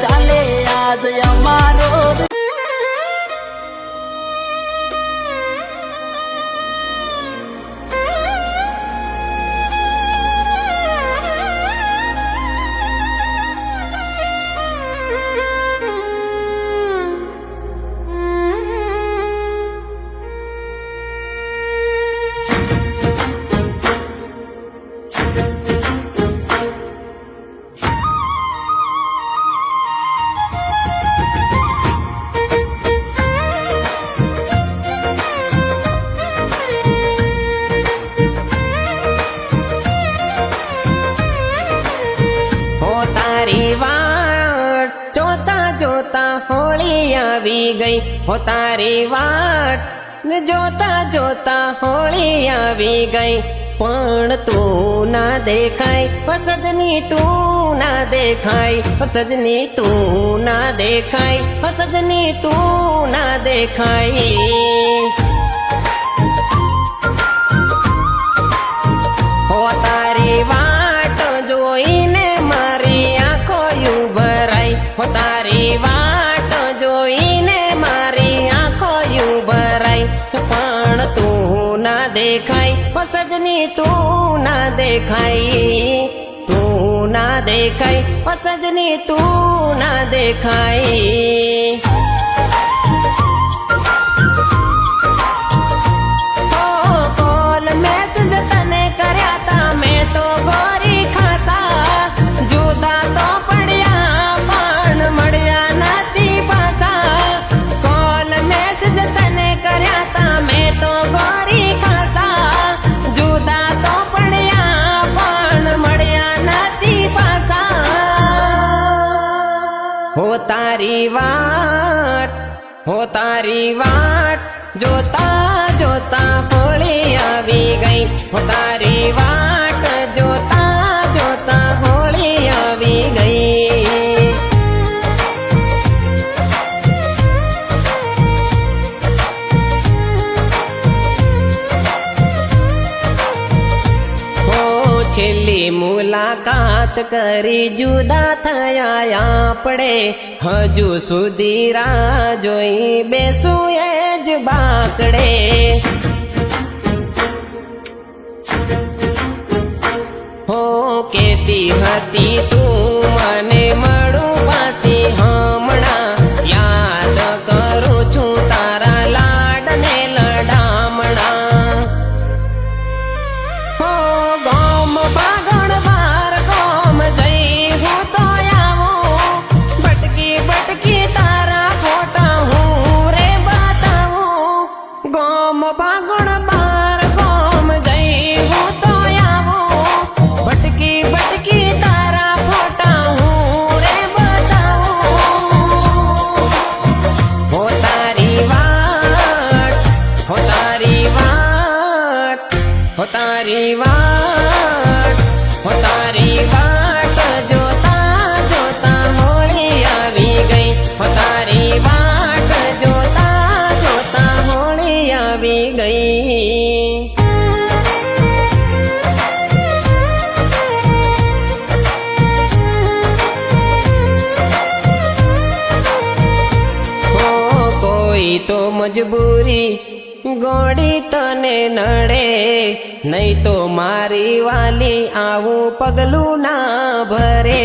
ચાલે આજ અમારો होली आवी गई हो तारी वाट जोता जोता होली आवी गई पण तू ना देखाय सजनी तू ना देखाय सजनी तू ना देखाय सजनी तू ना देखाय हो तारी वाट जोईने मारी आंखो यू भराई हो तारी वाट जोईने मारी आंखो यू भराई पण तू ना देखाय सजनी तू ना देखाय तू ना देखाय सजनी तू ना देखाय हो तारी वाट जोता जोता होली आवी गई हो तारी वाट जोता जोता होली आवी गई हो छेल्ली मुलाकात करी जुदा थया पड़े हजू सुधी राह जोई बेसू एज बाकड़े हो केती हती तू मने मळू पासी हमणा याद करू छू तारा लाड ने लडामणा हो गोम बागण बार गोम जई हूँ तो बागुण बार गोम जई हूँ तो आवो भटकी भटकी तारा फोटा हूँ रे बताऊं हो तारी वाट हो तारी वाट हो तारी वाट हो तारी वाट जोता जोता होली आवी गई हो तारी वाट जोता जोता होली आवी गई हो कोई तो मजबूरी गोड़ी तने नड़े नहीं तो मारी वाली आवू पगलू ना भरे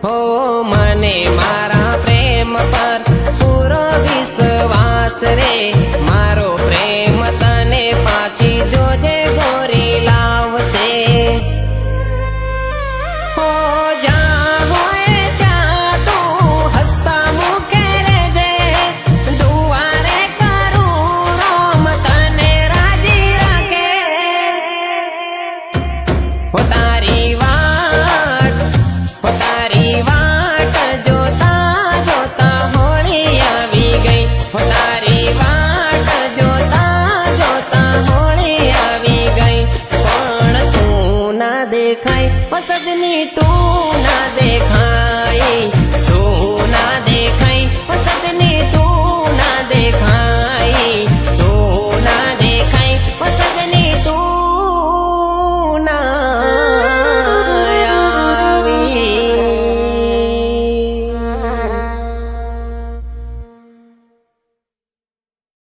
हो मने मारा प्रेम पर पूरो विश्वास रे मारो प्रेम तने पाछी जोजे गोरी लावसे हो जा होए जा तू हसता मुके रे जे दुआरे करूं रोम तने राजी राखे हो तारी वाट हो तारी वाट जोता जोता होली आवी गई हो तारी वाट जोता जोता होली आवी गई पण तू ना देखाय सजनी तू ना देखाय तू ना देखाय सजनी